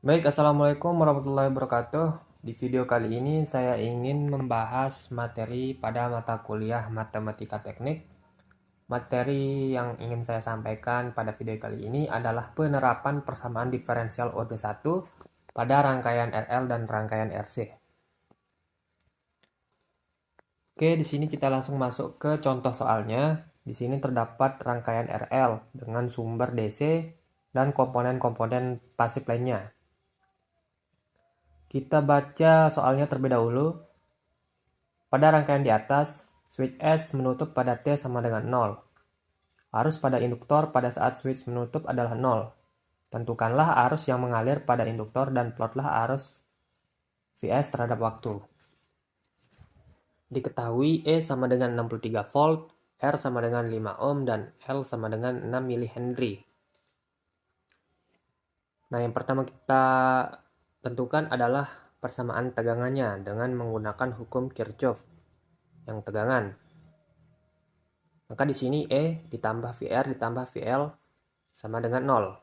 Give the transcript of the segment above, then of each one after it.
Baik, Assalamualaikum warahmatullahi wabarakatuh. Di video kali ini saya ingin membahas materi pada mata kuliah Matematika Teknik. Materi yang ingin saya sampaikan pada video kali ini adalah penerapan persamaan diferensial order 1 pada rangkaian RL dan rangkaian RC. Oke, di sini kita langsung masuk ke contoh soalnya. Di sini terdapat rangkaian RL dengan sumber DC dan komponen-komponen pasif lainnya. Kita baca soalnya terlebih dahulu. Pada rangkaian di atas, switch S menutup pada T sama dengan 0. Arus pada induktor pada saat switch menutup adalah 0. Tentukanlah arus yang mengalir pada induktor dan plotlah arus Vs terhadap waktu. Diketahui E sama dengan 63 volt, R sama dengan 5 ohm, dan L sama dengan 6 mH. Nah, yang pertama kita tentukan adalah persamaan tegangannya dengan menggunakan hukum Kirchhoff yang tegangan. Maka di sini E ditambah VR ditambah VL sama dengan 0.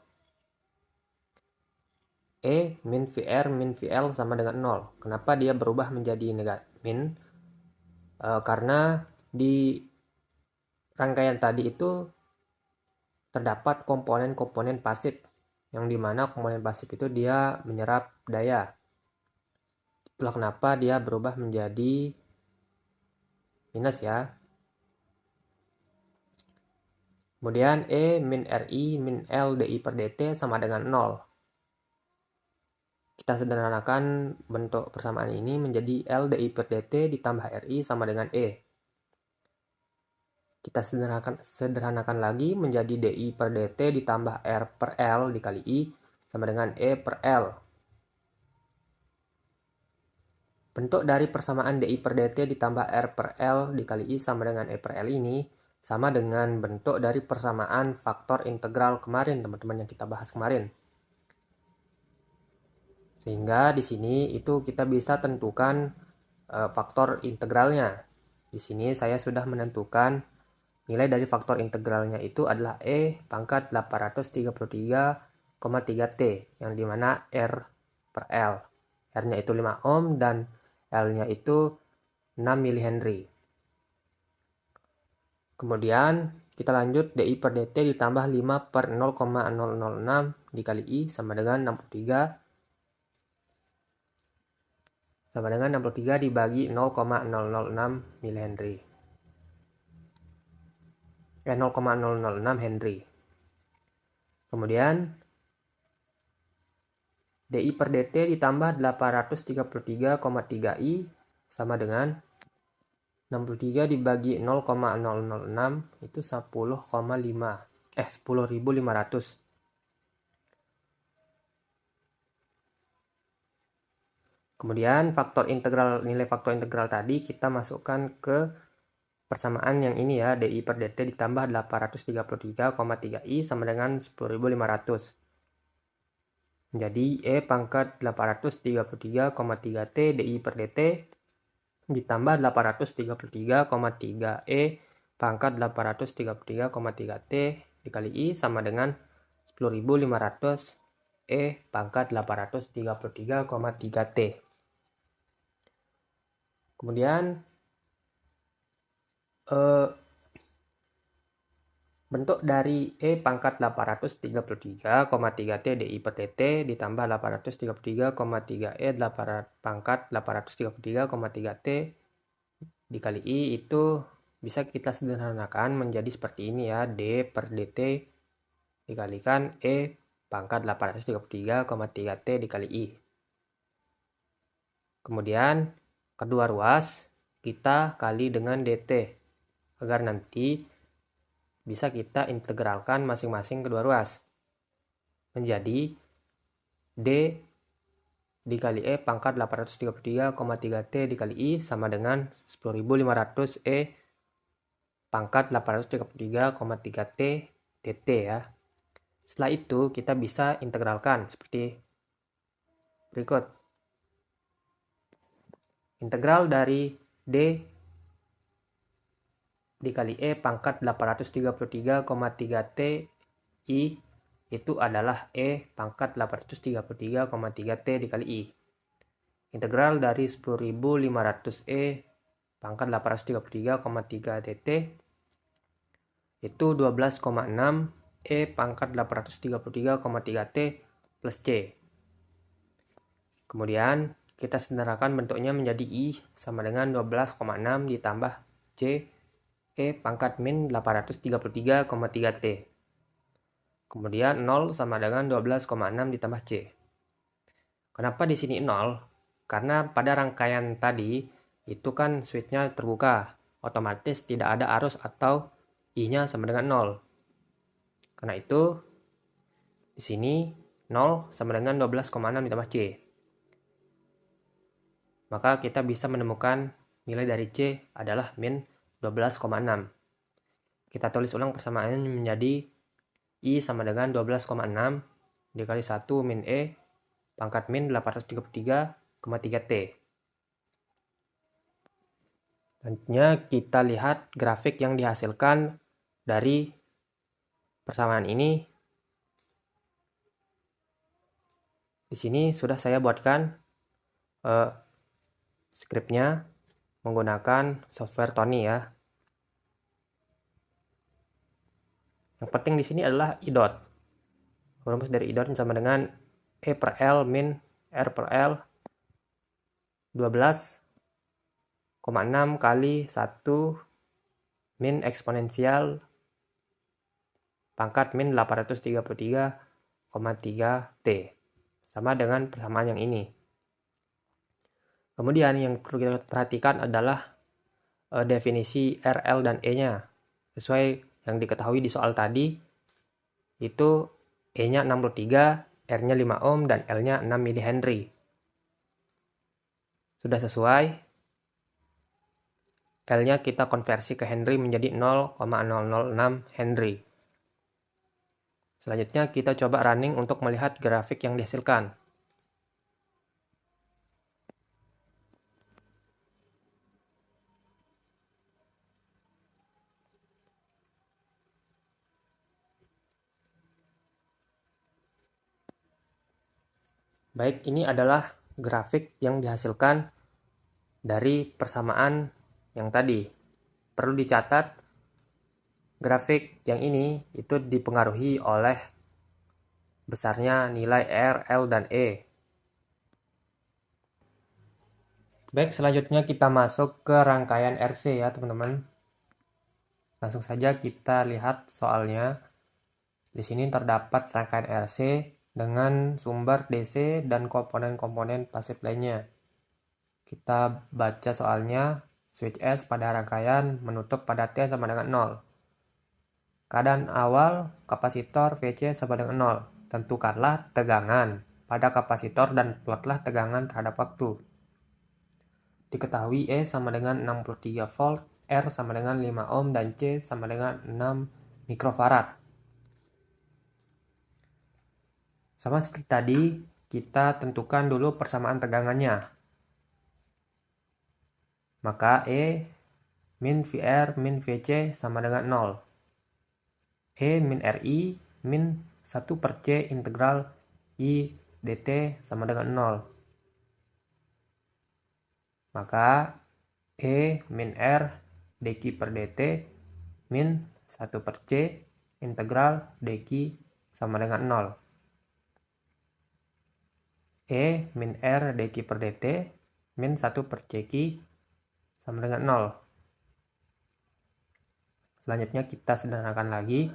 E min VR min VL sama dengan 0. Kenapa dia berubah menjadi min? Karena di rangkaian tadi itu terdapat komponen-komponen pasif, yang dimana komponen pasif itu dia menyerap daya. Itulah kenapa dia berubah menjadi minus ya. Kemudian E min RI min L DI per DT sama dengan 0. Kita sederhanakan bentuk persamaan ini menjadi L DI per DT ditambah RI sama dengan E. Kita sederhanakan lagi menjadi DI per DT ditambah R per L dikali I sama dengan E per L. Bentuk dari persamaan DI per DT ditambah R per L dikali I sama dengan E per L ini sama dengan bentuk dari persamaan faktor integral kemarin, teman-teman, yang kita bahas kemarin. Sehingga di sini itu kita bisa tentukan faktor integralnya. Di sini saya sudah menentukan nilai dari faktor integralnya itu adalah E pangkat 833,3T, yang dimana R per L. R-nya itu 5 ohm dan L-nya itu 6 mH. Kemudian kita lanjut DI per DT ditambah 5 per 0,006 dikali I sama dengan 63 dibagi 0,006 mH. 0,006 Henry. Kemudian DI per DT ditambah 833,3I sama dengan 63 dibagi 0,006 itu 10.500. Kemudian nilai faktor integral tadi kita masukkan ke persamaan yang ini ya, DI per DT ditambah 833,3I sama dengan 10.500. Jadi E pangkat 833,3T DI per DT ditambah 833,3E pangkat 833,3T dikali I sama dengan 10.500 E pangkat 833,3T. Kemudian bentuk dari E pangkat 833,3T DI per DT ditambah 833,3E pangkat 833,3T dikali I itu bisa kita sederhanakan menjadi seperti ini ya. D per DT dikalikan E pangkat 833,3T dikali I. Kemudian kedua ruas kita kali dengan DT agar nanti bisa kita integralkan masing-masing kedua ruas menjadi D dikali E pangkat 833,3T dikali I sama dengan 10.500 E pangkat 833,3T dt ya. Setelah itu kita bisa integralkan seperti berikut. Integral dari D dikali E pangkat 833,3T I itu adalah E pangkat 833,3 T dikali I. Integral dari 10.500 E pangkat 833,3 dt itu 12,6 E pangkat 833,3 T plus C. Kemudian kita sederhanakan bentuknya menjadi I sama dengan 12,6 ditambah C E pangkat min 833,3 T. Kemudian 0 sama dengan 12,6 ditambah C. Kenapa di sini 0? Karena pada rangkaian tadi itu kan switchnya terbuka, otomatis tidak ada arus atau I-nya sama dengan 0. Karena itu di sini 0 sama dengan 12,6 ditambah C. Maka kita bisa menemukan nilai dari C adalah min 12,6. Kita tulis ulang persamaannya menjadi I sama dengan 12,6 dikali 1 min E pangkat min 833,3 T. Selanjutnya kita lihat grafik yang dihasilkan dari persamaan ini. Di sini sudah saya buatkan skripnya menggunakan software Tony ya. Yang penting di sini adalah I dot. Rumus dari I dot sama dengan E per L min R per L 12,6 kali 1 min eksponensial pangkat min 833,3 T. Sama dengan persamaan yang ini. Kemudian yang perlu kita perhatikan adalah definisi RL dan E-nya. Sesuai yang diketahui di soal tadi, itu E-nya 63, R-nya 5 ohm, dan L-nya 6 mH. Sudah sesuai, L-nya kita konversi ke Henry menjadi 0,006 Henry. Selanjutnya kita coba running untuk melihat grafik yang dihasilkan. Baik, ini adalah grafik yang dihasilkan dari persamaan yang tadi. Perlu dicatat, grafik yang ini itu dipengaruhi oleh besarnya nilai R, L, dan E. Baik, selanjutnya kita masuk ke rangkaian RC ya teman-teman. Langsung saja kita lihat soalnya. Di sini terdapat rangkaian RC dengan sumber DC dan komponen-komponen pasif lainnya. Kita baca soalnya, switch S pada rangkaian menutup pada T sama dengan 0. Keadaan awal kapasitor VC sama dengan 0. Tentukanlah tegangan pada kapasitor dan plotlah tegangan terhadap waktu. Diketahui E sama dengan 63 volt, R sama dengan 5 ohm, dan C sama dengan 6 mikrofarad. Sama seperti tadi, kita tentukan dulu persamaan tegangannya. Maka E min VR min VC sama dengan 0. E min RI min 1 per C integral I dt sama dengan 0. Maka E min R dq per dt min 1 per C integral dq sama dengan 0. E min R dq per dt min 1 per CQ sama dengan 0. Selanjutnya kita sederhanakan lagi.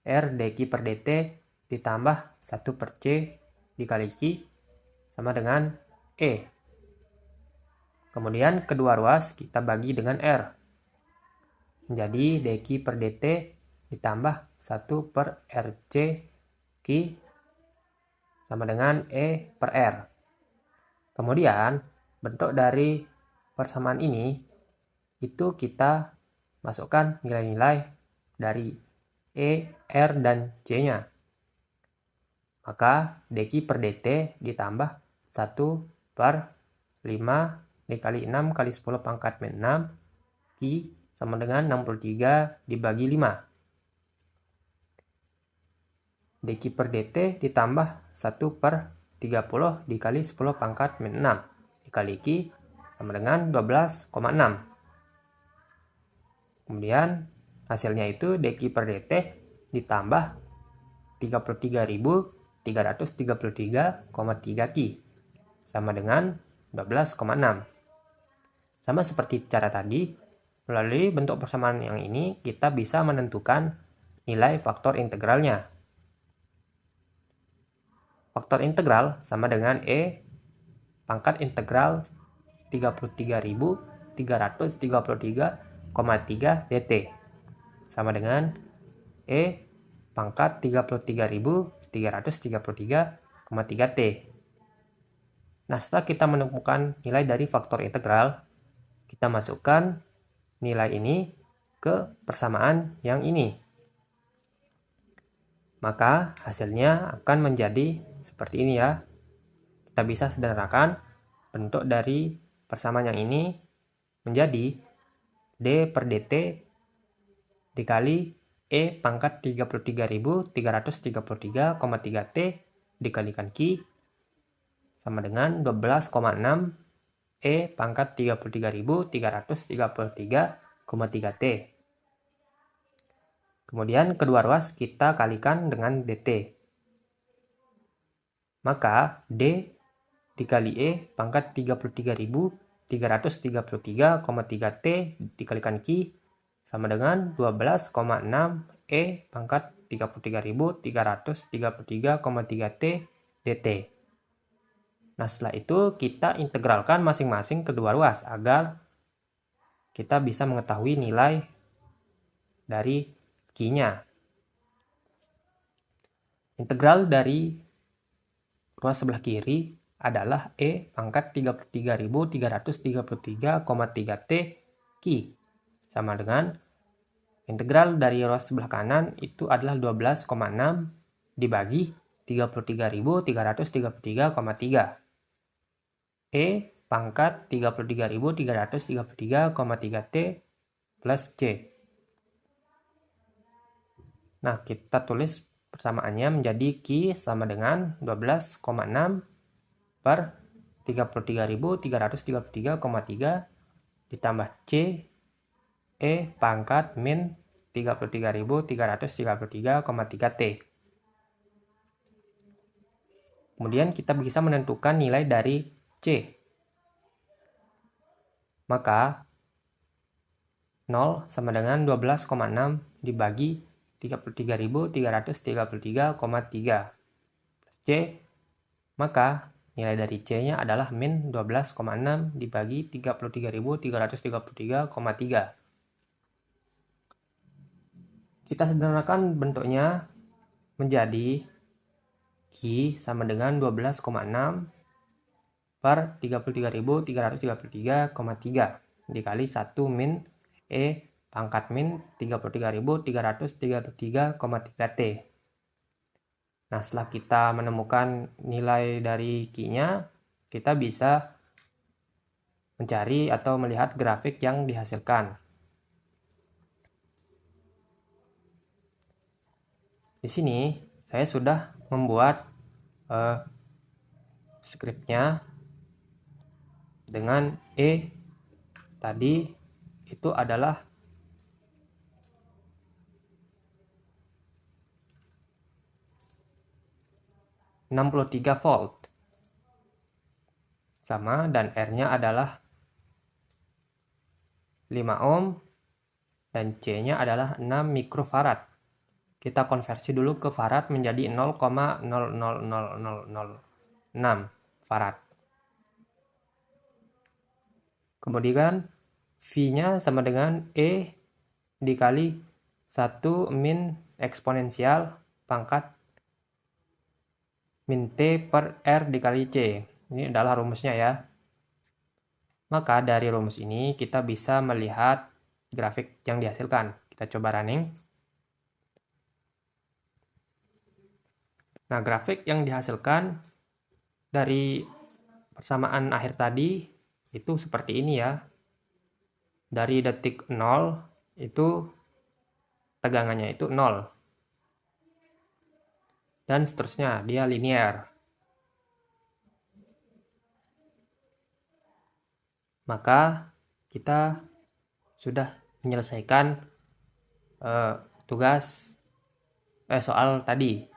R dq per dt ditambah 1 per C dikali Q sama dengan E. Kemudian kedua ruas kita bagi dengan R. Menjadi dq per dt ditambah 1 per RC Q sama dengan E per R. Kemudian bentuk dari persamaan ini itu kita masukkan nilai-nilai dari E, R, dan C-nya. Maka dq per dt ditambah 1 per 5 dikali 6 kali 10 pangkat min 6 Q sama dengan 63 dibagi 5. dq per dt ditambah 1 per 30 dikali 10 pangkat min 6 dikali Q sama dengan 12,6. Kemudian hasilnya itu dq per dt ditambah 33.333,3 Q sama dengan 12,6. Sama seperti cara tadi, melalui bentuk persamaan yang ini kita bisa menentukan nilai faktor integralnya. Faktor integral sama dengan E pangkat integral 33.333,3 dt sama dengan E pangkat 33.333,3 T. Nah, setelah kita menemukan nilai dari faktor integral, kita masukkan nilai ini ke persamaan yang ini. Maka hasilnya akan menjadi seperti ini ya. Kita bisa sederhanakan bentuk dari persamaan yang ini menjadi D per dt dikali E pangkat 33.333,3 T dikalikan Q sama dengan 12,6 E pangkat 33.333,3 T. Kemudian kedua ruas kita kalikan dengan dt. Maka D dikali E pangkat 33.333,3 T dikalikan Q sama dengan 12,6 E pangkat 33.333,3 T dt. Nah, setelah itu kita integralkan masing-masing kedua ruas agar kita bisa mengetahui nilai dari Q-nya. Integral dari ruas sebelah kiri adalah E pangkat 33.333,3 T Q sama dengan integral dari ruas sebelah kanan itu adalah 12,6 dibagi 33.333,3 E pangkat 33.333,3 T plus C. Nah, kita tulis persamaannya menjadi Q sama dengan 12,6 per 33.333,3 ditambah C E pangkat min 33.333,3 T. Kemudian kita bisa menentukan nilai dari C. Maka 0 sama dengan 12,6 dibagi 33.333,3 plus C. Maka nilai dari C-nya adalah min 12,6 dibagi 33.333,3. Kita sederhanakan bentuknya menjadi Q sama dengan 12,6 per 33.333,3 dikali 1 min E pangkat min 33.333,3 T. Nah, setelah kita menemukan nilai dari Q-nya, kita bisa mencari atau melihat grafik yang dihasilkan. Di sini saya sudah membuat skripnya dengan E tadi itu adalah 63 volt sama dan R-nya adalah 5 ohm dan C-nya adalah 6 mikrofarad. Kita konversi dulu ke farad menjadi 0,00006 farad. Kemudian V-nya sama dengan E dikali 1 min eksponensial pangkat min T per R dikali C. Ini adalah rumusnya ya. Maka dari rumus ini kita bisa melihat grafik yang dihasilkan. Kita coba running. Nah, grafik yang dihasilkan dari persamaan akhir tadi itu seperti ini ya. Dari detik 0 itu tegangannya itu 0. dan seterusnya, dia linear. Maka kita sudah menyelesaikan tugas soal tadi.